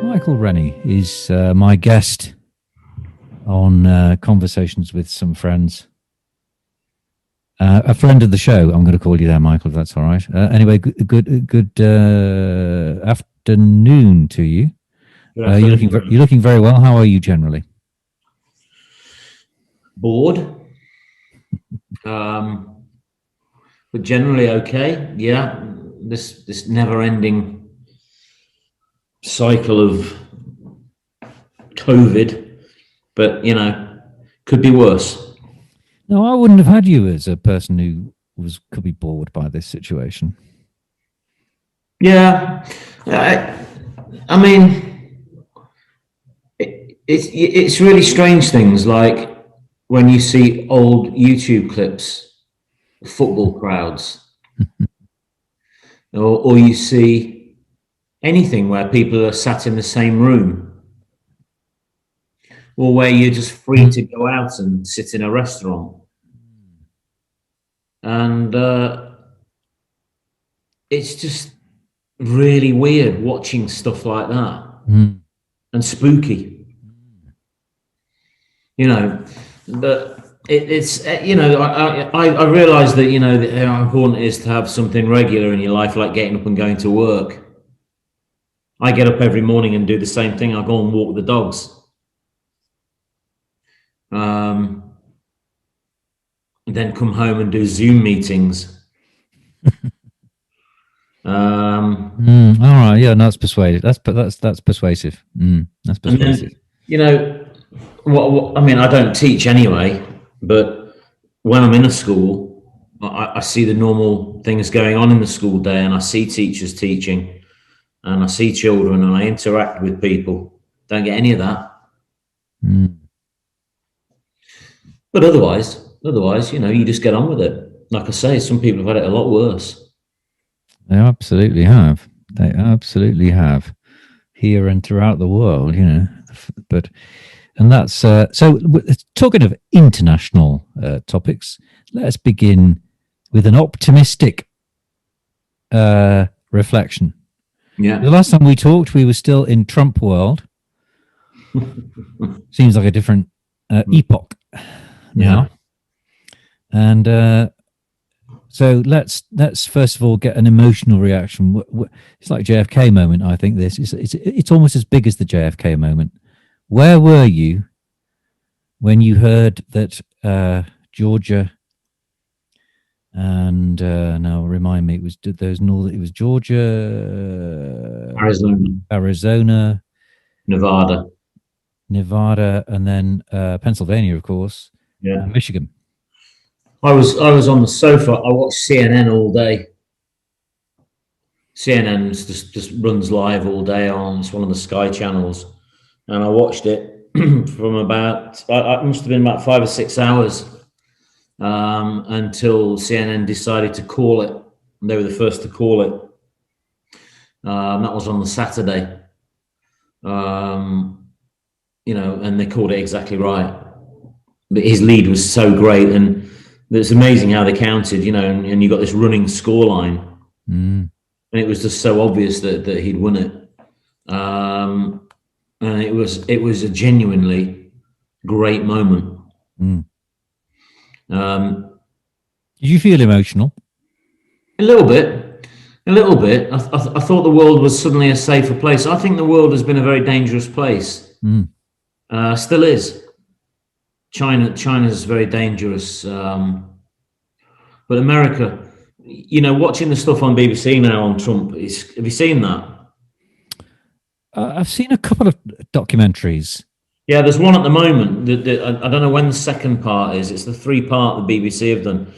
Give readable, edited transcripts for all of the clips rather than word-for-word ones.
Michael Rennie is my guest on Conversations with Some Friends. A friend of the show. I'm going to call you there, Michael, if that's all right. Anyway, good afternoon to you. You're looking very well. How are you generally? Bored, but generally okay. Yeah, this never-ending cycle of COVID, but could be worse. No, I wouldn't have had you as a person who could be bored by this situation. Yeah, I mean, it's really strange things like when you see old YouTube clips of football crowds, or you see anything where people are sat in the same room, or where you're just free to go out and sit in a restaurant. And it's just really weird watching stuff like that and spooky. But it's I realise that how important it is to have something regular in your life, like getting up and going to work. I get up every morning and do the same thing. I go and walk the dogs. And then come home and do Zoom meetings. All right, yeah, no, that's persuasive. That's persuasive. That's persuasive. Then, what I mean, I don't teach anyway, but when I'm in a school, I see the normal things going on in the school day, and I see teachers teaching, and I see children, and I interact with people. Don't get any of that. But otherwise, you just get on with it. Like I say, some people have had it a lot worse. They absolutely have. They absolutely have, here and throughout the world. But and that's so. Talking of international topics, let's begin with an optimistic reflection. Yeah. The last time we talked, we were still in Trump world. Seems like a different epoch now. And so let's first of all get an emotional reaction. It's like JFK moment. I think it's almost as big as the JFK moment. Where were you when you heard that Georgia and now remind me, it was Georgia, Arizona, Nevada, and then Pennsylvania, of course, and Michigan. I was on the sofa. I watched CNN all day. CNN just runs live all day on, it's one of the Sky channels, and I watched it from about, it must have been about 5 or 6 hours until CNN decided to call it. They were the first to call it. That was on the Saturday. And they called it exactly right. But his lead was so great, and it's amazing how they counted, and you got this running scoreline, and it was just so obvious that he'd won it. And it was a genuinely great moment. Did you feel emotional? A little bit. I thought the world was suddenly a safer place. I think the world has been a very dangerous place. Still is. China's very dangerous. But America, watching the stuff on BBC now on Trump, have you seen that? I've seen a couple of documentaries. Yeah, there's one at the moment. I don't know when the second part is. It's the 3-part the BBC have done.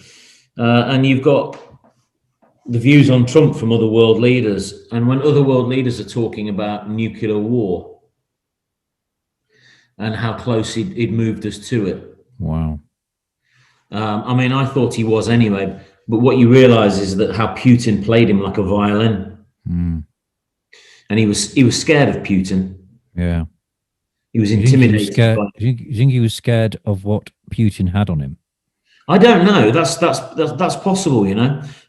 And you've got the views on Trump from other world leaders. And when other world leaders are talking about nuclear war and how close he'd moved us to it. Wow. I thought he was anyway. But what you realize is that how Putin played him like a violin. And he was scared of Putin. Yeah. He was intimidated. Do you think he was scared of what Putin had on him? I don't know. That's possible,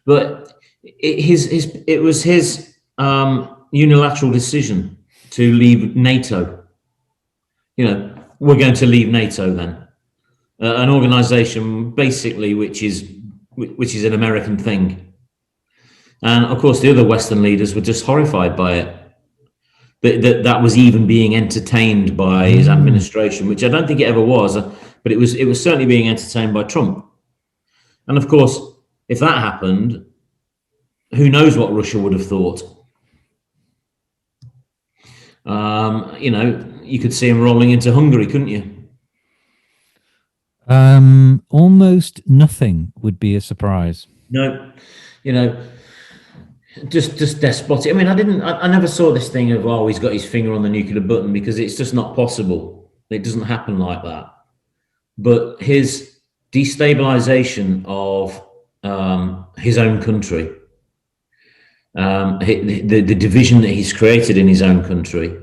But it was his unilateral decision to leave NATO. We're going to leave NATO then, an organisation basically which is an American thing, and of course the other Western leaders were just horrified by it. That was even being entertained by his administration, which I don't think it ever was, but it was certainly being entertained by Trump. And of course, if that happened, who knows what Russia would have thought? You could see him rolling into Hungary, couldn't you? Almost nothing would be a surprise. No, just despotic. I mean, I never saw this thing of, oh, he's got his finger on the nuclear button, because it's just not possible. It doesn't happen like that. But his destabilization of his own country, the division that he's created in his own country,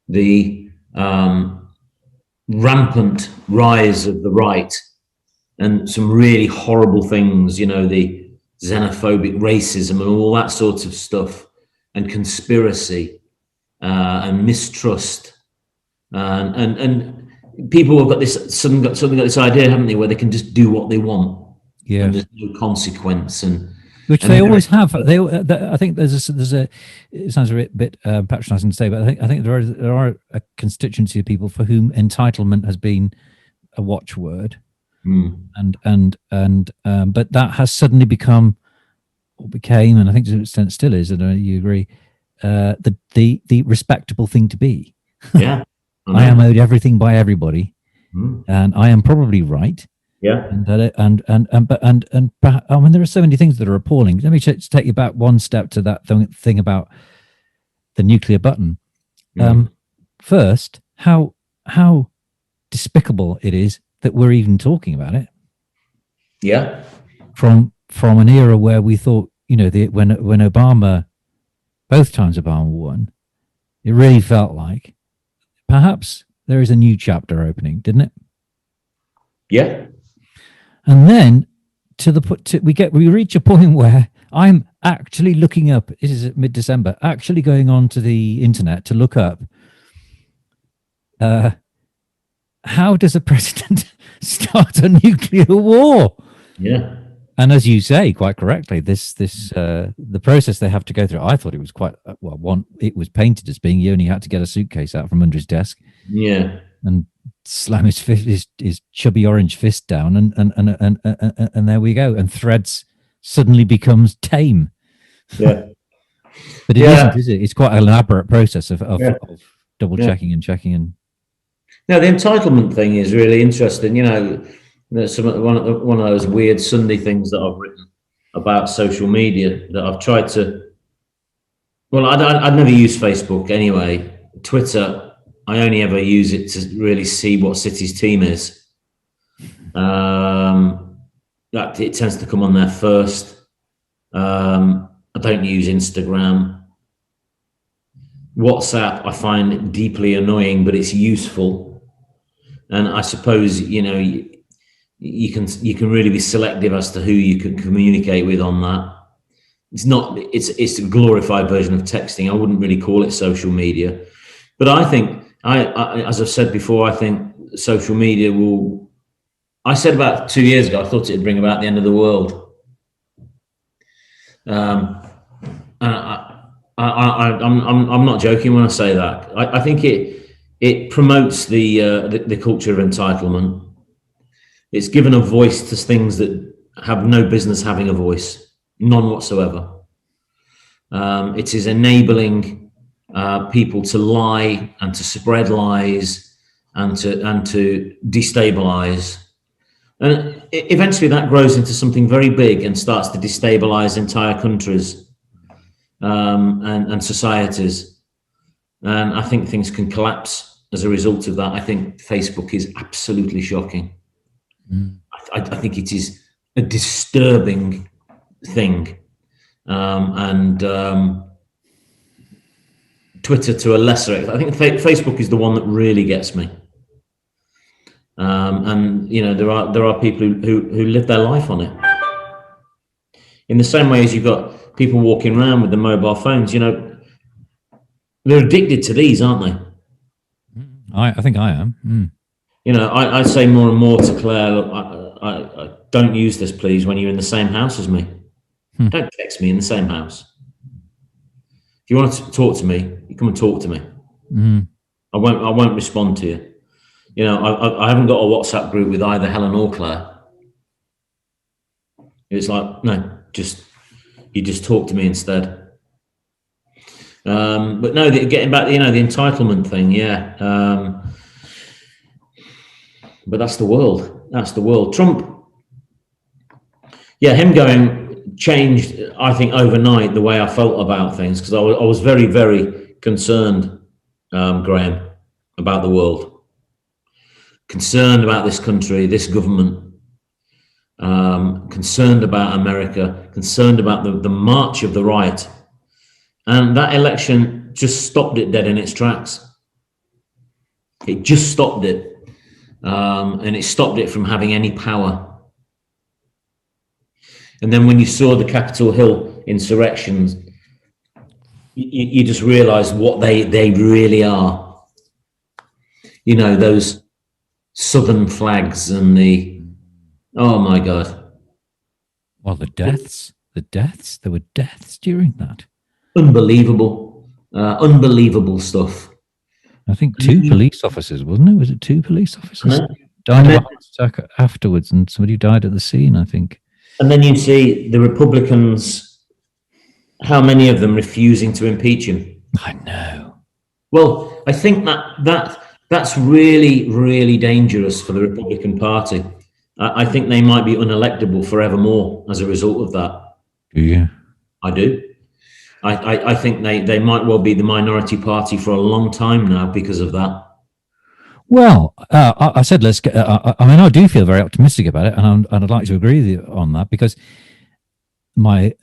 the rampant rise of the right, and some really horrible things, the xenophobic racism and all that sort of stuff, and conspiracy and mistrust, and people have got suddenly got this idea, haven't they, where they can just do what they want, and there's no consequence, which they always have. I think there's a. It sounds a bit patronising to say, but I think there are a constituency of people for whom entitlement has been a watchword, but that has suddenly become, or became, and I think to an extent still is, and you agree, the respectable thing to be. Yeah, I am owed everything by everybody, and I am probably right. Yeah, and there are so many things that are appalling. Let me just take you back one step to that thing about the nuclear button. First, how despicable it is that we're even talking about it. Yeah, from an era where we thought, when Obama, both times Obama won, it really felt like perhaps there is a new chapter opening, didn't it? Yeah. And then we reach a point where I'm actually looking up. This is at mid-December. Actually going on to the internet to look up how does a president start a nuclear war? Yeah. And as you say quite correctly, the process they have to go through. I thought it was quite it was painted as being, he only had to get a suitcase out from under his desk. Yeah. And slam his chubby orange fist down, and there we go. And Threads suddenly becomes tame. Yeah. But it isn't, is it? It's quite an elaborate process of double checking and checking. And now the entitlement thing is really interesting. There's one of those weird Sunday things that I've written about social media that I've tried to. Well, I'd never use Facebook anyway. Twitter, I only ever use it to really see what City's team is. That it tends to come on there first. I don't use Instagram. WhatsApp, I find it deeply annoying, but it's useful. And I suppose you can really be selective as to who you can communicate with on that. It's a glorified version of texting. I wouldn't really call it social media, but I think. As I've said before, I think social media will. I said about 2 years ago, I thought it'd bring about the end of the world. And I'm not joking when I say that. I think it promotes the culture of entitlement. It's given a voice to things that have no business having a voice, none whatsoever. It is enabling people to lie and to spread lies and to destabilize, and eventually that grows into something very big and starts to destabilize entire countries and societies. And I think things can collapse as a result of that. I think Facebook is absolutely shocking. I think it is a disturbing thing, and Twitter to a lesser extent. I think Facebook is the one that really gets me. And there are people who live their life on it. In the same way as you've got people walking around with the mobile phones, They're addicted to these, aren't they? I think I am. You know, I say more and more to Claire, look, I don't use this, please, when you're in the same house as me. Don't text me in the same house. If you want to talk to me, you come and talk to me. I won't respond to you. You know, I haven't got a WhatsApp group with either Helen or Claire. It's like, no, you just talk to me instead. But no, getting back, you know, the entitlement thing, yeah. But that's the world. That's the world. Trump, yeah, him going changed, I think, overnight the way I felt about things, because I was very, very concerned, Graham, about the world. Concerned about this country, this government, concerned about America, concerned about the march of the right. And that election just stopped it dead in its tracks. It just stopped it. And it stopped it from having any power. And then when you saw the Capitol Hill insurrections, you just realized what they really are. You know, those Southern flags and oh my God. Well, the deaths, there were deaths during that. Unbelievable, unbelievable stuff. I think 2 police officers, wasn't it? Was it 2 police officers? No. Died of a heart attack afterwards, and somebody died at the scene, I think. And then you see the Republicans, how many of them refusing to impeach him? I know. Well, I think that's really, really dangerous for the Republican Party. I think they might be unelectable forevermore as a result of that. Do you? I do. I think they might well be the minority party for a long time now because of that. Well, I said let's get. I mean, I do feel very optimistic about it, and I'd like to agree with you on that, because the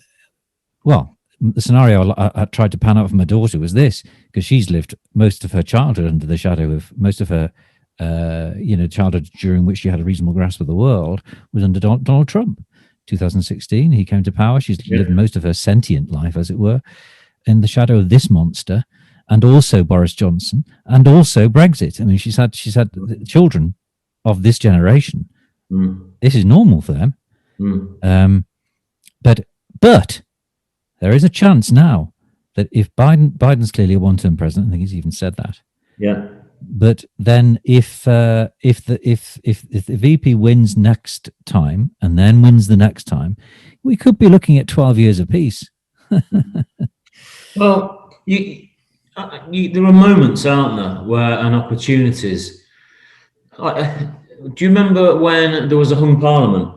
scenario I tried to pan out for my daughter was this, because she's lived most of her childhood under the shadow of most of her, childhood during which she had a reasonable grasp of the world was under Donald Trump. 2016, he came to power. She's lived most of her sentient life, as it were, in the shadow of this monster, and also Boris Johnson, and also Brexit. I mean, she's had children of this generation. This is normal for them. But there is a chance now that if Biden's clearly a one-term president, I think he's even said that. Yeah. But then if the VP wins next time and then wins the next time, we could be looking at 12 years apiece. Well, there are moments, aren't there, where and opportunities. Do you remember when there was a hung parliament?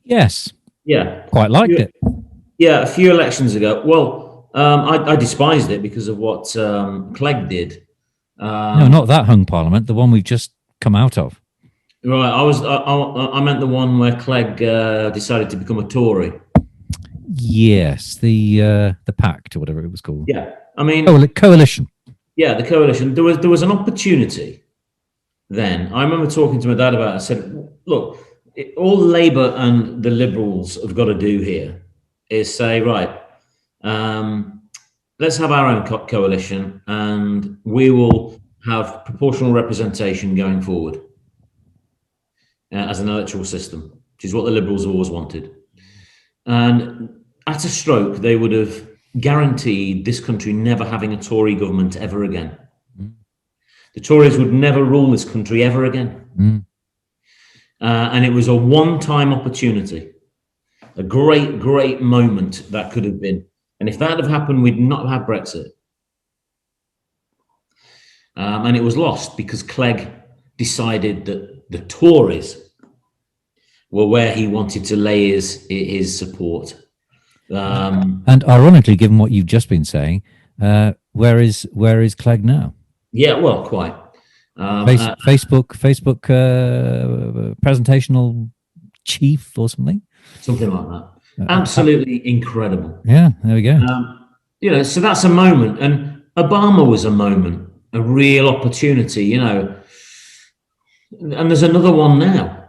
Yes. Yeah. Quite liked it. Yeah, a few elections ago. Well, I despised it because of what Clegg did. No, not that hung parliament. The one we've just come out of. Right. I meant the one where Clegg decided to become a Tory. Yes, the pact or whatever it was called. Yeah, I mean coalition. Yeah, the coalition. There was an opportunity. Then I remember talking to my dad about it. I said, "Look, all Labour and the Liberals have got to do here is say, right, let's have our own coalition, and we will have proportional representation going forward as an electoral system, which is what the Liberals have always wanted. And at a stroke, they would have guaranteed this country never having a Tory government ever again. The Tories would never rule this country ever again. And it was a one-time opportunity, a great, great moment that could have been. And if that had happened, we'd not have had Brexit. And it was lost because Clegg decided that the Tories were where he wanted to lay his support. And ironically, given what you've just been saying, where is Clegg now? Yeah, well, quite. Facebook presentational chief or something? Something like that. Absolutely incredible. Yeah, there we go. So that's a moment. And Obama was a moment, a real opportunity, And there's another one now.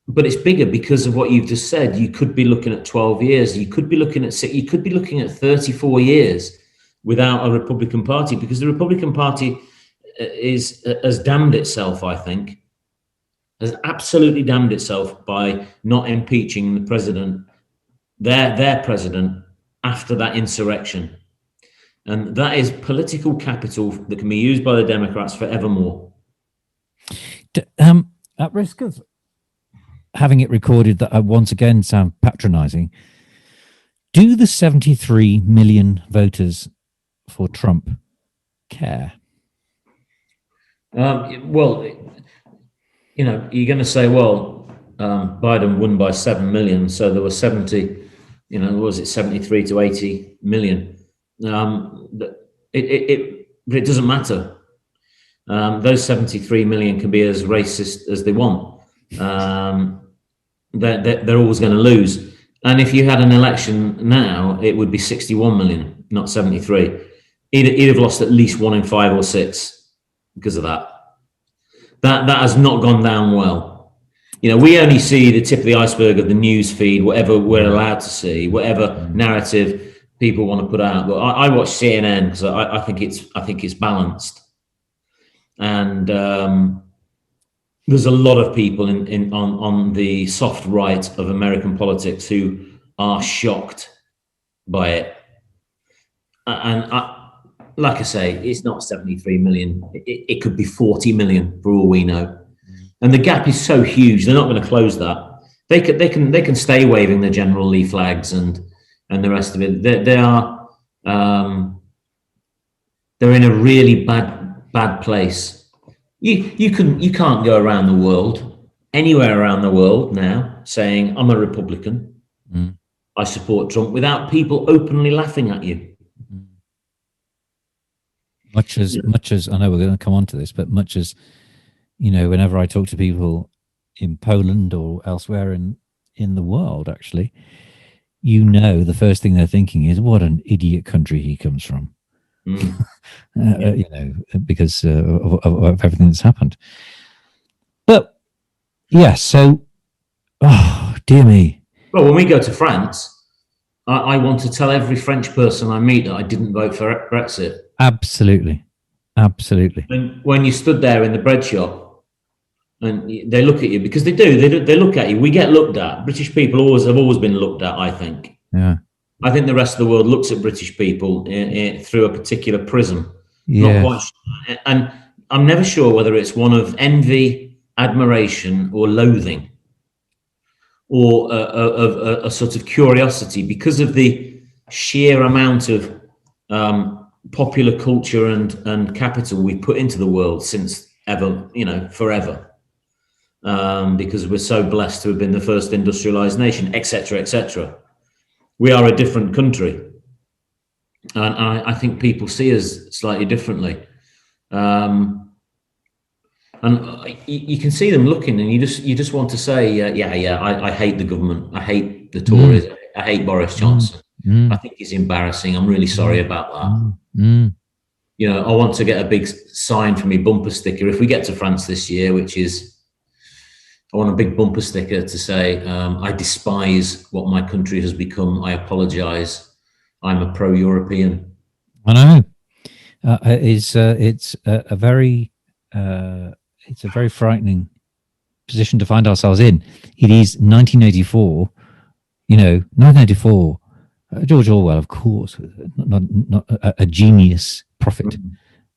But it's bigger because of what you've just said. You could be looking at 12 years. You could be looking at 34 years. without a Republican Party, because the Republican Party has damned itself, I think, has absolutely damned itself by not impeaching the president, their president, after that insurrection. And that is political capital that can be used by the Democrats forevermore. At risk of having it recorded that I once again sound patronizing, do the 73 million voters for Trump care? Well, you know, you're going to say, well, Biden won by 7 million, so there were 70, you know, was it 73 to 80 million? It doesn't matter. Those 73 million can be as racist as they want. They're always going to lose. And if you had an election now, it would be 61 million, not 73. He'd have lost at least 1 in 5 or 6 because of that. That has not gone down well. You know, we only see the tip of the iceberg of the news feed, whatever we're allowed to see, whatever narrative people want to put out. But I watch CNN because I think it's balanced. And there's a lot of people on the soft right of American politics who are shocked by it. And like I say, it's not 73 million. It could be 40 million for all we know. And the gap is so huge; they're not going to close that. They can stay waving the General Lee flags and the rest of it. They're in a really bad place. You can't go around the world, anywhere around the world now, saying I'm a Republican, I support Trump, without people openly laughing at you. Much as I know we're going to come on to this, but much as, you know, whenever I talk to people in Poland or elsewhere in the world, actually, you know, the first thing they're thinking is, what an idiot country he comes from. You know, because of everything that's happened. But yeah, so, oh dear me. Well, when we go to France, I want to tell every French person I meet that I didn't vote for Brexit. Absolutely. And when you stood there in the bread shop, and they look at you, because they look at you. We get looked at. British people have always been looked at, I think. Yeah. I think the rest of the world looks at British people through a particular prism. Yeah. Not quite, and I'm never sure whether it's one of envy, admiration, or loathing, or a sort of curiosity, because of the sheer amount of popular culture and capital we put into the world since ever, you know, forever. Because we're so blessed to have been the first industrialized nation, etc., etc. We are a different country, and I think people see us slightly differently. And you can see them looking, and you just want to say, I hate the government, I hate the Tories, I hate Boris Johnson. I think he's embarrassing. I'm really sorry about that. You know, I want to get a big sign for me bumper sticker if we get to France this year, which is, I want a big bumper sticker to say, I despise what my country has become. I apologize. I'm a pro-European. I know. It's a very frightening position to find ourselves in. It is 1984. You know, 1984. George Orwell, of course, not a genius prophet,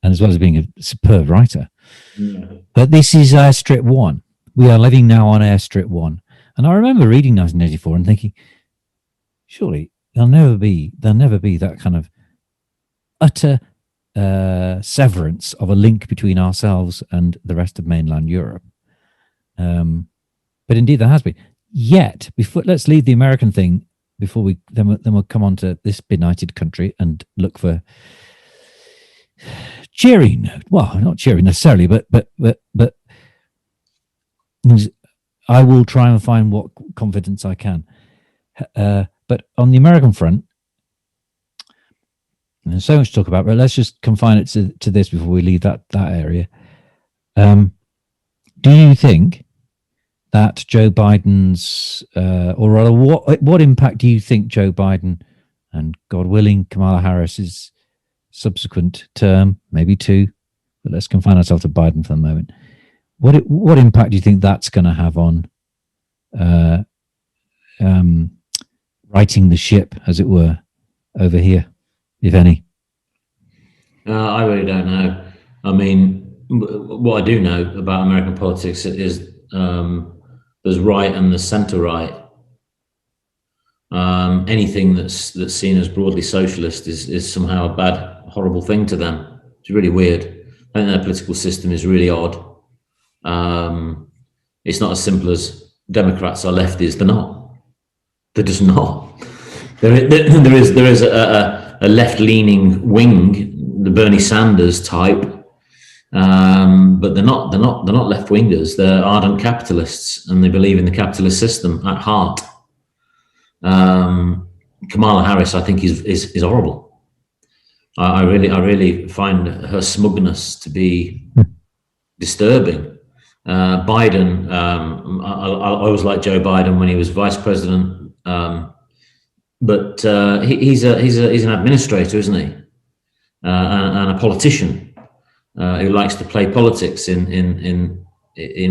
and as well as being a superb writer. But this is Airstrip 1. We are living now on Airstrip 1. And I remember reading 1984 and thinking, surely there'll never be that kind of utter severance of a link between ourselves and the rest of mainland Europe. But indeed there has been. Yet, let's leave the American thing before we'll come on to this benighted country and look for cheering. Well, not cheering necessarily, but I will try and find what confidence I can. But on the American front, there's so much to talk about, but let's just confine it to this before we leave that area. Do you think that Joe Biden's, or rather, what impact do you think Joe Biden and, God willing, Kamala Harris is subsequent term, maybe 2, but let's confine ourselves to Biden for the moment. What impact do you think that's going to have on righting the ship, as it were, over here, if any? I really don't know. I mean, what I do know about American politics is there's right and there's centre right. Anything that's seen as broadly socialist is somehow a bad, horrible thing to them. It's really weird. I think their political system is really odd. It's not as simple as Democrats are lefties. They're not. They're just not. There is a left-leaning wing, the Bernie Sanders type, but they're not left-wingers. They're ardent capitalists, and they believe in the capitalist system at heart. Kamala Harris, I think, is horrible. I really find her smugness to be disturbing. Biden, I always liked Joe Biden when he was vice president, but he's an administrator, isn't he? And a politician who likes to play politics in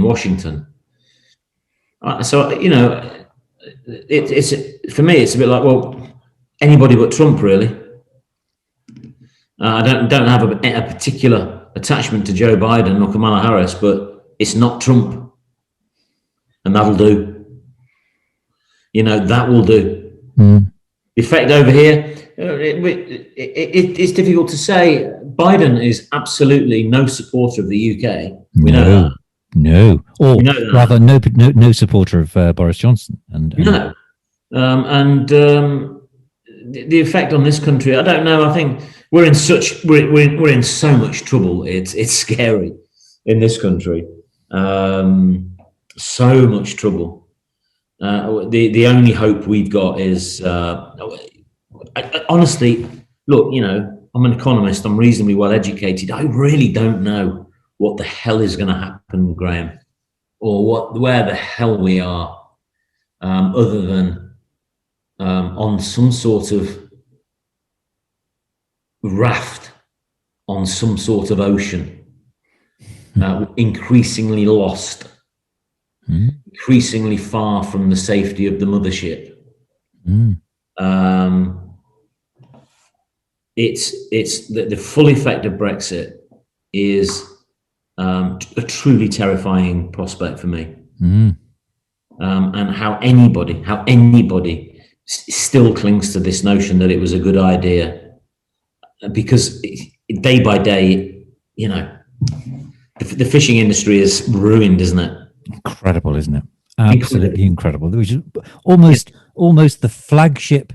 Washington. So you know, it's for me, it's a bit like, well, anybody but Trump, really. I don't have a particular attachment to Joe Biden or Kamala Harris, but it's not Trump, and that'll do. You know, that will do. The effect over here, it's difficult to say. Biden is absolutely no supporter of the UK. We know that. No, or rather, no supporter of Boris Johnson. No, the effect on this country, I don't know. I think we're in so much trouble. It's scary in this country. So much trouble. The only hope we've got is honestly, look, you know, I'm an economist. I'm reasonably well educated. I really don't know what the hell is going to happen, Graham, or where the hell we are, other than on some sort of raft on some sort of ocean, increasingly lost, increasingly far from the safety of the mothership. It's the full effect of Brexit is a truly terrifying prospect for me. And how anybody still clings to this notion that it was a good idea, because day by day, you know, the fishing industry is ruined, isn't it? Incredible, isn't it? Absolutely incredible. Which is almost the flagship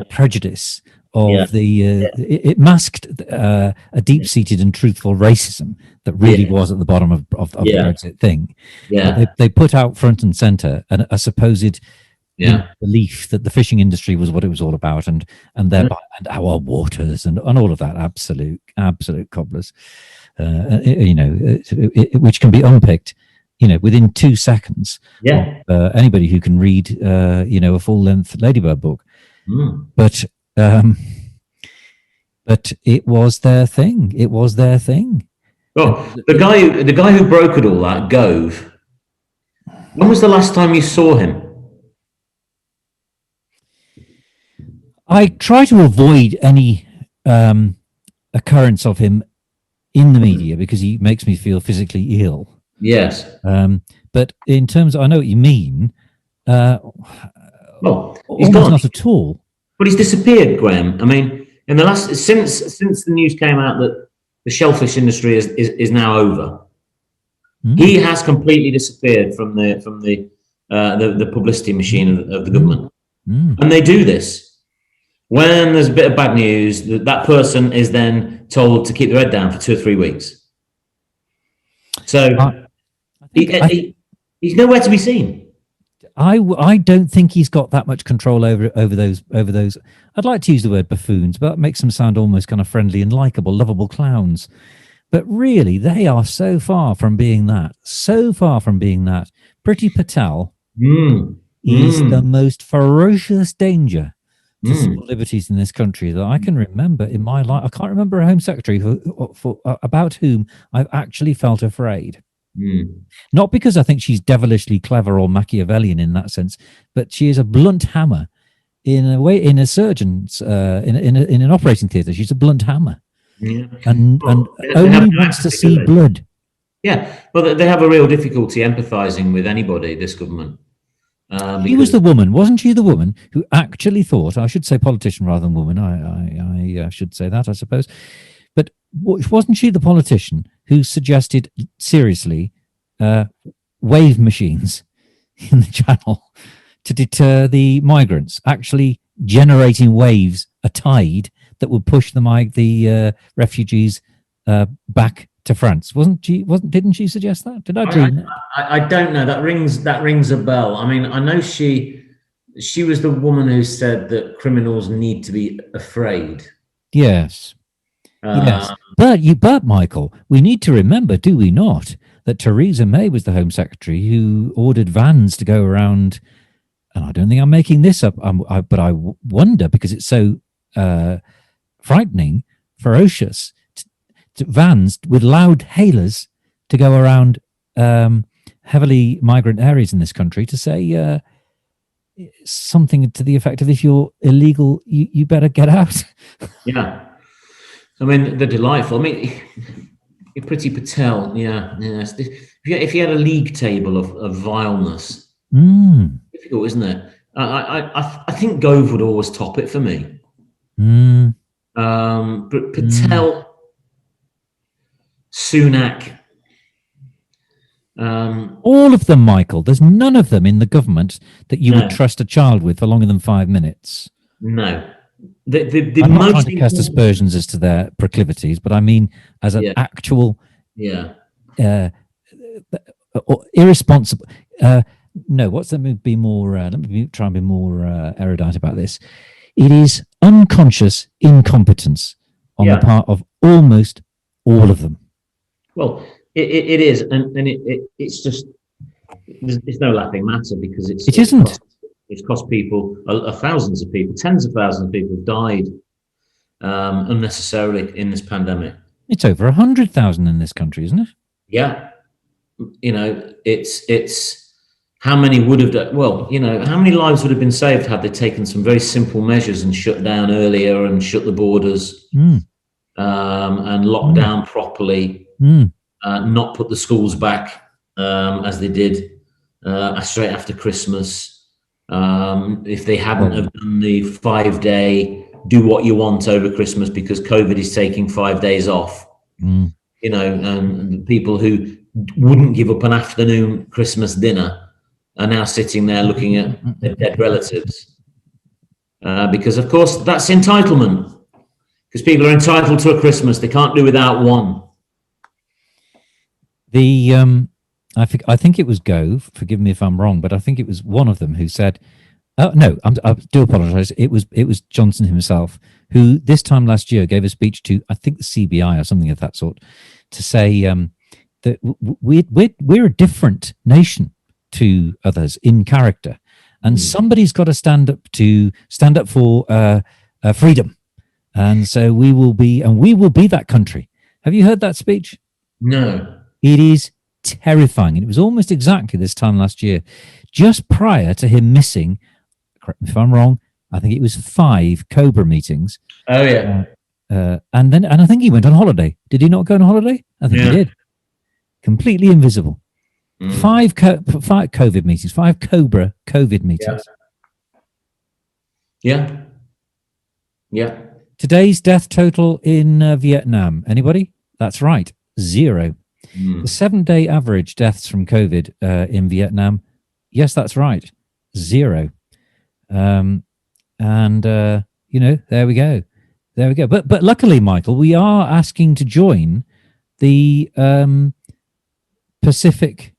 prejudice of it masked a deep-seated and truthful racism that really was at the bottom of the Brexit thing. They put out front and center a supposed belief that the fishing industry was what it was all about, and our waters and all of that absolute cobblers, you know, which can be unpicked, you know, within 2 seconds. Anybody who can read, you know, a full-length Ladybird book. But it was their thing. It was their thing. Well, the guy who brokered all that, Gove. When was the last time you saw him? I try to avoid any occurrence of him in the media because he makes me feel physically ill. Yes. But in terms of, I know what you mean. Well, he's not at all. But he's disappeared, Graham. I mean, in the last since the news came out that the shellfish industry is now over, he has completely disappeared from the publicity machine of the government. And they do this when there's a bit of bad news. That person is then told to keep their head down for 2 or 3 weeks. So he's nowhere to be seen. I don't think he's got that much control over those. I'd like to use the word buffoons, but that makes them sound almost kind of friendly and likable, lovable clowns. But really, they are so far from being that. So far from being that. Priti Patel is the most ferocious danger to Mm. civil liberties in this country that I can remember in my life. I can't remember a Home Secretary about whom I've actually felt afraid. Mm. Not because I think she's devilishly clever or Machiavellian in that sense, but she is a blunt hammer in a way. In a surgeon's in an operating theatre, she's a blunt hammer, Yeah. and Well, only wants to see blood. Yeah, well, they have a real difficulty empathising with anybody. This government. She was the woman, wasn't she? The woman who actually thought, I should say politician rather than woman. I should say that, I suppose. But wasn't she the politician who suggested seriously wave machines in the channel to deter the migrants, actually generating waves, a tide that would push the refugees back to France? Didn't she suggest that? Did I dream that? I don't know. That rings a bell. I mean, I know she was the woman who said that criminals need to be afraid. Yes. Yes. But Michael, we need to remember, do we not, that Theresa May was the Home Secretary who ordered vans to go around, and I don't think I'm making this up, but I wonder, because it's so frightening, ferocious, vans with loud hailers to go around heavily migrant areas in this country to say something to the effect of, if you're illegal, you better get out. Yeah. I mean, they're delightful. I mean, Priti Patel, yeah. If you had a league table of vileness, difficult, isn't it? I think Gove would always top it for me. But Patel, Sunak, all of them, Michael. There's none of them in the government that you would trust a child with for longer than 5 minutes. No. I'm not trying to cast aspersions as to their proclivities, but I mean as an actual irresponsible. No, what's that? Be more. Let me try and be more erudite about this. It is unconscious incompetence on the part of almost all of them. Well, it is, and it's just it's no laughing matter, because it isn't. It's cost people, thousands of people, tens of thousands of people have died unnecessarily in this pandemic. It's over 100,000 in this country, isn't it? Yeah, it's how many would have done? Well, how many lives would have been saved had they taken some very simple measures and shut down earlier and shut the borders and locked down properly, not put the schools back as they did straight after Christmas. If they hadn't have done the 5-day do what you want over Christmas, because COVID is taking 5 days off, and the people who wouldn't give up an afternoon Christmas dinner are now sitting there looking at their dead relatives, because of course that's entitlement, because people are entitled to a Christmas they can't do without one. I think it was Gove, forgive me if I'm wrong, but I think it was one of them who said, no, I do apologise. It was Johnson himself who this time last year gave a speech to, I think, the CBI or something of that sort, to say that we're a different nation to others in character, and somebody's got to stand up for freedom, and so we will be that country. Have you heard that speech? No. It is terrifying, and it was almost exactly this time last year, just prior to him missing, correct me if I'm wrong, I think it was 5 Cobra meetings. Oh yeah. And I think he went on holiday. Did he not go on holiday? I think he did. Completely invisible. 5 COVID meetings, 5 Cobra COVID meetings. Yeah. Today's death total in Vietnam. Anybody? That's right, 0. The 7-day average deaths from COVID in Vietnam. Yes, that's right, 0. There we go. But luckily, Michael, we are asking to join the Pacific.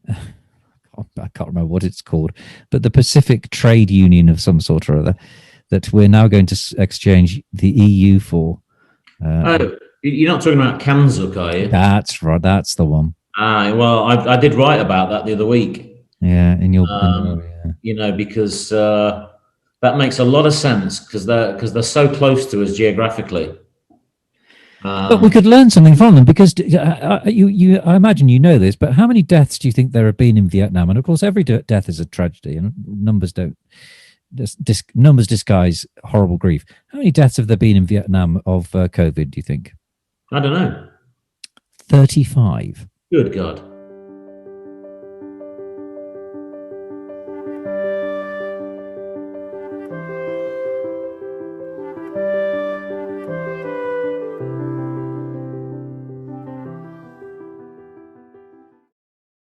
I can't remember what it's called, but the Pacific Trade Union of some sort or other, that we're now going to exchange the EU for. You're not talking about Kanzuk, are you? That's right. That's the one. Well, I did write about that the other week. Yeah, in your because That makes a lot of sense because they're so close to us geographically. But we could learn something from them because I imagine you know this, but how many deaths do you think there have been in Vietnam? And of course, every death is a tragedy, and numbers don't. Numbers disguise horrible grief. How many deaths have there been in Vietnam of COVID? Do you think? I don't know. 35. Good God.